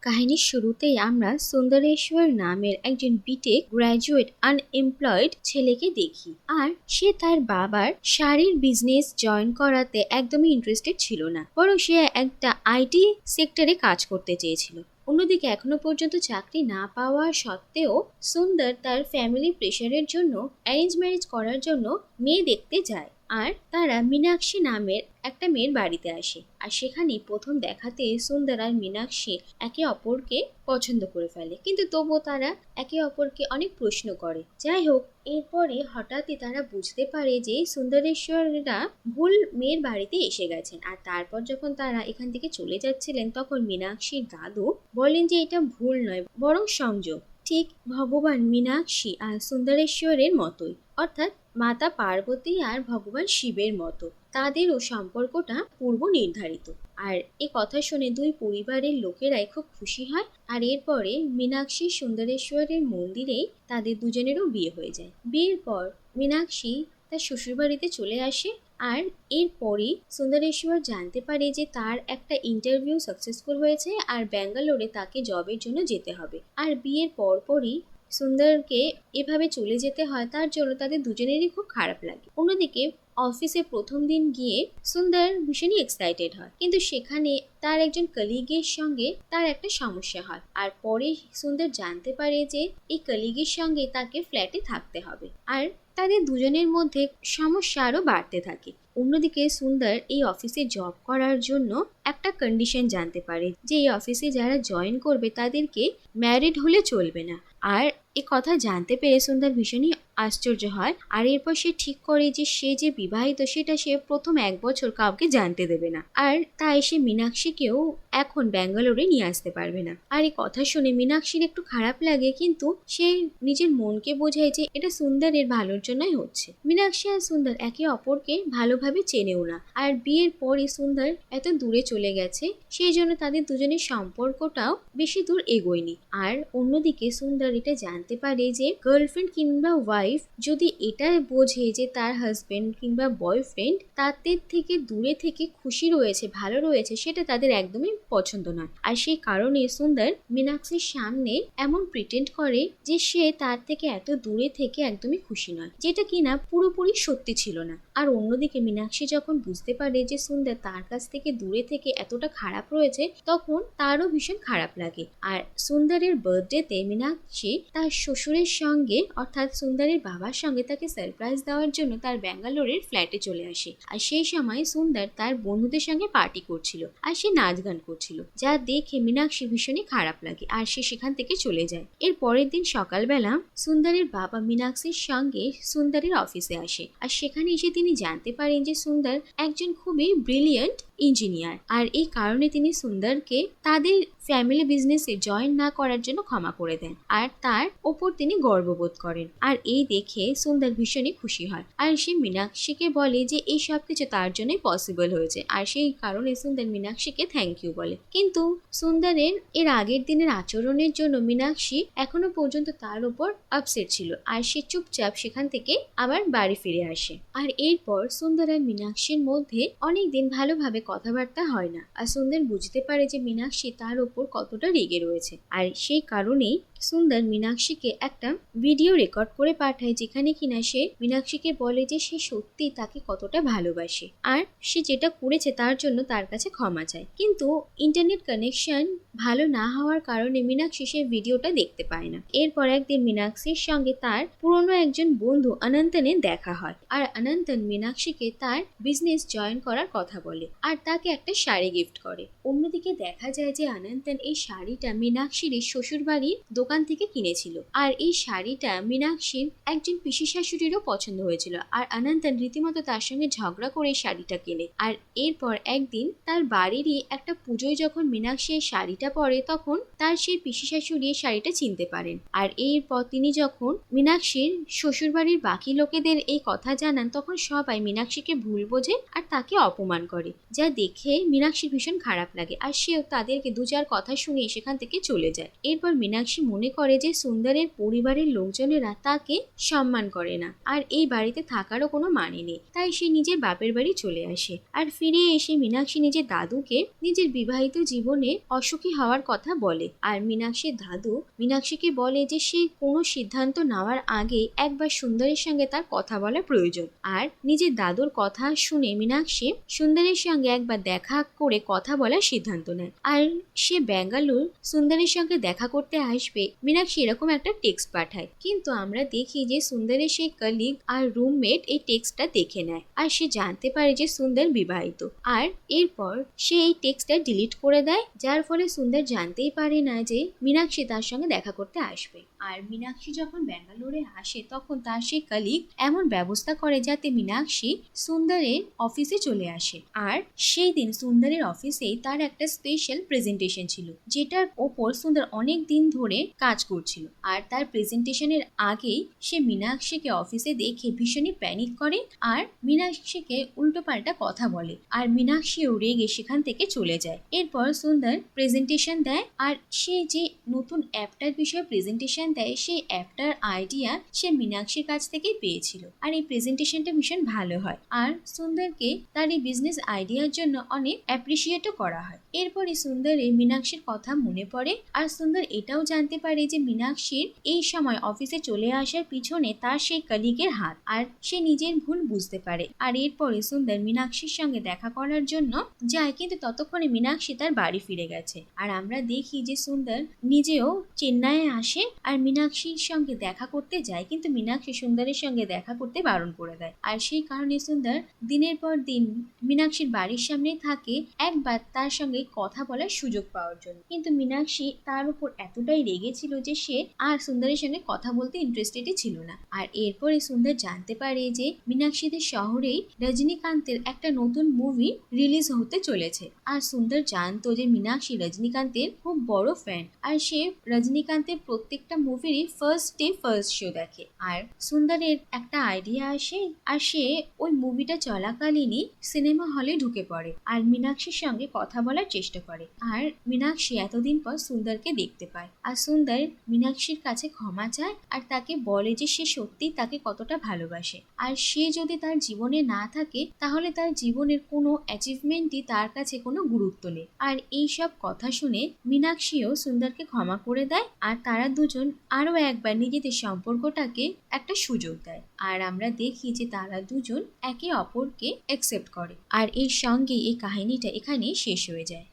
কাহিনীর শুরুতেই আমরা সুন্দরেশ্বর নামের একজন বিটেক গ্র্যাজুয়েট আনএমপ্লয়েড ছেলেকে দেখি। আর সে তার বাবার শাড়ির বিজনেস জয়েন করাতে একদমই ইন্টারেস্টেড ছিল না, বরং সে একটা আইটি সেক্টরে কাজ করতে চেয়েছিল। অন্যদিকে এখনো পর্যন্ত চাকরি না পাওয়া সত্ত্বেও সুন্দর তার ফ্যামিলি প্রেশারের জন্য অ্যারেঞ্জ ম্যারেজ করার জন্য মেয়ে দেখতে যায়। আর তারা মীনাক্ষী নামের একটা মেয়ের বাড়িতে আসে। আর সেখানেই প্রথম দেখাতে সুন্দর আর মীনাক্ষী একে অপরকে পছন্দ করে ফেলে, কিন্তু তবুও তারা একে অপরকে অনেক প্রশ্ন করে। যাই হোক, এরপরে হঠাৎই তারা বুঝতে পারে যে সুন্দরেশ্বররা ভুল মেয়ের বাড়িতে এসে গেছেন। আর তারপর যখন তারা এখান থেকে চলে যাচ্ছিলেন, তখন মীনাক্ষীর দাদু বলেন যে এটা ভুল নয়, বরং সংযোগ। ঠিক ভগবান মীনাক্ষী আর সুন্দরেশ্বরের মতোই, অর্থাৎ মাতা পার্বতী আর ভগবান শিবের মতো, তাদেরও সম্পর্কটা পূর্ব নির্ধারিত। আর এ কথা শুনে দুই পরিবারের লোকেরাই খুব খুশি হয়। আর এরপরে মীনাক্ষী সুন্দরেশ্বরের মন্দিরে তাদের দুজনেরও বিয়ে হয়ে যায়। বিয়ের পর মীনাক্ষী তার শ্বশুরবাড়িতে চলে আসে। আর এরপরই সুন্দরেশ্বর জানতে পারে যে তার একটা ইন্টারভিউ সাকসেসফুল হয়েছে আর ব্যাঙ্গালোরে তাকে জবের জন্য যেতে হবে। আর বিয়ের পরপরই সুন্দরকে এভাবে চলে যেতে হয়, তার জন্য তাদের দুজনেরই খুব খারাপ লাগে। অন্যদিকে অফিসে প্রথম দিন গিয়ে সুন্দর ভীষণই এক্সাইটেড হয়, কিন্তু সেখানে তার একজন কলিগের সঙ্গে তার একটা সমস্যা হয়। আর পরে সুন্দর জানতে পারে যে এই কলিগের সঙ্গে তাকে ফ্ল্যাটে থাকতে হবে। আর তাদের দুজনের মধ্যে সমস্যা আরো বাড়তে থাকে। অন্যদিকে সুন্দর এই অফিসে জব করার জন্য একটা কন্ডিশন জানতে পারে যে এই অফিসে যারা জয়েন করবে তাদেরকে ম্যারিড হলে চলবে না। আর এ কথা জানতে পেরে সুন্দর ভীষণই আশ্চর্য হয়। আর এরপর সে ঠিক করে যে সে যে বিবাহিত সেটা সে প্রথম 1 বছর কাউকে জানতে দেবে না। আর তাই সে মীনাক্ষীকেও এখন ব্যাঙ্গালোরে নিয়ে আসতে পারবে না। আর এই কথা শুনে মীনাক্ষীর একটু খারাপ লাগে, কিন্তু সে নিজের মনকে বোঝায় যে এটা সুন্দরের ভালোর জন্যই হচ্ছে। মীনাক্ষী আর সুন্দর একে অপরকে ভালোভাবে চেনেও না। আর বিয়ের পরই সুন্দর এত দূরে চলে গেছে, সেই জন্য তাদের দুজনের সম্পর্কটাও বেশি দূর এগোয়নি। আর অন্যদিকে সুন্দর এটা জানতে পারে যে গার্লফ্রেন্ড কিংবা ওয়াইফ যদি এটা বোঝে যে তার হাজবেন্ড কিংবা বয়ফ্রেন্ড তাদের থেকে দূরে থেকে খুশি রয়েছে, ভালো রয়েছে, সেটা তাদের একদমই পছন্দ নয়। আর সেই কারণে সুন্দর মীনাক্ষীর সামনে এমন প্রিটেন্ড করে যে সে তার থেকে এত দূরে থেকে একদমই খুশি নয়, যেটা কিনা পুরোপুরি সত্যি ছিল না। আর অন্যদিকে মীনাক্ষী যখন বুঝতে পারে যে সুন্দর তার কাছ থেকে দূরে থেকে এতটা খারাপ রয়েছে, তখন তারও ভীষণ খারাপ লাগে। আর সুন্দরের বার্থডেতে মীনাক্ষী তার শ্বশুরের সঙ্গে অর্থাৎ সুন্দরের বাবার সঙ্গে তাকে সারপ্রাইজ দেওয়ার জন্য তার ব্যাঙ্গালোরের ফ্ল্যাটে চলে আসে। আর সেই সময় সুন্দর তার বন্ধুদের সঙ্গে পার্টি করছিল আর সে নাচ গান করছিল, যা দেখে মীনাক্ষী ভীষণই খারাপ লাগে আর সে সেখান থেকে চলে যায়। এর পরের দিন সকালবেলা সুন্দরের বাবা মীনাক্ষীর সঙ্গে সুন্দরের অফিসে আসে। আর সেখানে এসে তিনি জানতে পারেন যে সুন্দর একজন খুবই ব্রিলিয়েন্ট ইঞ্জিনিয়ার। আর এই কারণে তিনি সুন্দরকে তাদের ফ্যামিলি বিজনেসে জয়েন না করার জন্য ক্ষমা করে দেন। আর তার ওপর তিনি গর্ববোধ করেন। আর এই দেখে সুন্দর ভীষণই খুশি হয়। আর সে মীনাক্ষীকে বলে যে এই সব কিছু তার জন্যই পসিবল হয়েছে। আর সেই কারণে সুন্দর মীনাক্ষীকে থ্যাংক ইউ বলে। কিন্তু সুন্দরের এর আগের দিনের আচরণের জন্য মীনাক্ষী এখনো পর্যন্ত তার উপর আপসেট ছিল। আর সে চুপচাপ সেখান থেকে আবার বাড়ি ফিরে আসে। আর এরপর সুন্দর আর মীনাক্ষীর মধ্যে অনেকদিন ভালোভাবে কথাবার্তা হয় না। আর সুন্দর বুঝতে পারে যে মীনাক্ষী তার উপর কতটা রেগে রয়েছে। আর সেই কারণেই সুন্দর মীনাক্ষীকে একটা ভিডিও রেকর্ড করে পাঠায়, যেখানে কিনা সে মীনাক্ষীকে বলে যে সে সত্যি তাকে কতটা ভালোবাসে আর সে যেটা করেছে তার জন্য তার কাছে ক্ষমা চায়। কিন্তু ইন্টারনেট কানেকশন ভালো না হওয়ার কারণে মীনাক্ষী সেই ভিডিওটা দেখতে পায় না। এরপর একদিন মীনাক্ষীর সঙ্গে তার পুরনো একজন বন্ধু অনন্তনের দেখা হয়। আর অনন্তন মীনাক্ষীকে তার বিজনেস জয়েন করার কথা বলে আর তাকে একটা শাড়ি গিফট করে। অন্যদিকে দেখা যায় যে অনন্তন এই শাড়িটা মীনাক্ষীর শ্বশুর বাড়ির দোকান থেকে কিনেছিল। আর এই শাড়িটা মীনাক্ষীর একজন পিসি শাশুড়িরও পছন্দ হয়েছিল। আর অনন্তন রীতিমতো তার সঙ্গে ঝগড়া করে শাড়িটা কেনে। আর এরপর একদিন তার বাড়িরই একটা পুজোয় যখন মীনাক্ষী এই শাড়িটা পরে, তখন তার সেই পিসি শাশুড়ি এই শাড়িটা চিনতে পারেন। আর এরপর তিনি যখন মীনাক্ষীর শ্বশুর বাড়ির বাকি লোকেদের এই কথা জানান, তখন সবাই মীনাক্ষীকে ভুল বোঝে আর তাকে অপমান করে, যা দেখে মীনাক্ষীর ভীষণ খারাপ লাগে। আর সেও তাদেরকে 2-4 কথা শুনিয়ে সেখান থেকে চলে যায়। এরপর মীনাক্ষী মনে করে যে সুন্দরের পরিবারের লোকজনেরা তাকে সম্মান করে না আর এই বাড়িতে থাকারও কোনো মানে নেই। তাই সে নিজের বাপের বাড়ি চলে আসে। আর ফিরে এসে মীনাক্ষী নিজের দাদুকে নিজের বিবাহিত জীবনে অসুখী হওয়ার কথা বলে। আর মীনাক্ষীর দাদু মীনাক্ষীকে বলে যে সে কোনো সিদ্ধান্ত নেওয়ার আগে একবার সুন্দরের সঙ্গে তার কথা বলা প্রয়োজন। আর নিজের দাদুর কথা শুনে মীনাক্ষী সুন্দরের সঙ্গে একবার দেখা করে কথা বলার সিদ্ধান্ত নেয়। আর সে বেঙ্গালুর সুন্দরের সঙ্গে দেখা করতে আসবে। মীনাক্ষী এরকম একটা টেক্সট পাঠায়, কিন্তু আমরা দেখি যে সুন্দরের সেই কলিগ আর রুমমেট এই টেক্সটটা দেখে নেয় আর সে জানতে পারে যে সুন্দর বিবাহিত। আর এরপর সে এই টেক্সটটা ডিলিট করে দেয়, যার ফলে সুন্দর জানতেই পারে না যে মীনাক্ষী তার সঙ্গে দেখা করতে আসবে। আর মীনাক্ষী যখন ব্যাঙ্গালোরে আসে তখন তার সেই কলিগ এমন ব্যবস্থা করে যাতে মীনাক্ষী সুন্দরের অফিসে চলে আসে। আর সেই দিন সুন্দরের অফিসেই তার একটা স্পেশাল প্রেজেন্টেশন ছিল, যেটার ওপর সুন্দর অনেক দিন ধরে কাজ করছিল। আর তার প্রেজেন্টেশনের আগেই সে মীনাক্ষীকে অফিসে দেখে ভীষণই প্যানিক করে আর মীনাক্ষীকে উল্টোপাল্টা কথা বলে। আর মীনাক্ষীও রেগে সেখান থেকে চলে যায়। এরপর সুন্দর প্রেজেন্টেশন দেয় আর সে যে নতুন অ্যাপটার বিষয়ে প্রেজেন্টেশন দেয় সেই অ্যাপটার আইডিয়া সে মীনাক্ষীর কাছ থেকে পেয়েছিল। আর এই প্রেজেন্টেশনটা ভীষণ ভালো হয় আর সুন্দরকে তার এই বিজনেস আইডিয়ার জন্য অনেক অ্যাপ্রিসিয়েটও করা হয়। এরপরে সুন্দরের মীনাক্ষীর কথা মনে পড়ে আর সুন্দর এটাও জানতে পারে যে মীনাক্ষীর এই সময় অফিসে চলে আসার পিছনে তার সেই কলিগের হাত। আর সে নিজের ভুল বুঝতে পারে। আর এরপরে সুন্দর মীনাক্ষীর সঙ্গে দেখা করার জন্য যায়, কিন্তু ততক্ষণে মীনাক্ষী তার বাড়ি ফিরে গেছে। আর আমরা দেখি যে সুন্দর নিজেও চেন্নাইয়ে আসে আর মীনাক্ষীর সঙ্গে দেখা করতে যায়, কিন্তু মীনাক্ষী সুন্দরের সঙ্গে দেখা করতে বারণ করে দেয়। আর সেই কারণে সুন্দর দিনের পর দিন মীনাক্ষীর বাড়ির সামনে থাকে একবার তার সঙ্গে কথা বলার সুযোগ পাওয়ার জন্য। কিন্তু মীনাক্ষী তার উপর এতটাই রেগেছিল যে সে আর সুন্দরের সঙ্গে কথা বলতে ইন্টারেস্টেডই ছিল না। আর এরপরে সুন্দর জানতে পারে যে মীনাক্ষীদের শহরেই রজনীকান্তের একটা নতুন মুভি রিলিজ হতে চলেছে। আর সুন্দর জানতো যে মীনাক্ষী রজনীকান্তের খুব বড় ফ্যান আর সে রজনীকান্তের প্রত্যেকটা মুভিরই ফার্স্ট ডে ফার্স্ট শো দেখে। আর সুন্দরের একটা আইডিয়া আসে আর সে ওই মুভিটা চলাকালীনই সিনেমা হলে ঢুকে পড়ে আর মীনাক্ষীর সঙ্গে কথা বলার চেষ্টা করে। আর মীনাক্ষী এতদিন পর সুন্দরকে দেখতে পায় আর সুন্দর মীনাক্ষীর কাছে ক্ষমা চায় আর তাকে বলে যে সে সত্যি তাকে কতটা ভালোবাসে আর সে যদি তার জীবনে না থাকে তাহলে তার জীবনের কোনো অ্যাচিভমেন্টই তার কাছে কোনো গুরুত্ব নেই। আর এই সব কথা শুনে মীনাক্ষীও সুন্দরকে ক্ষমা করে দেয় আর তারা দুজন আরো একবার নিজেদের সম্পর্কটাকে একটা সুযোগ দেয়। আর আমরা দেখি যে তারা দুজন একে অপরকে অ্যাকসেপ্ট করে। আর এর সঙ্গে এই কাহিনীটা এখানে শেষ হয়ে যায়।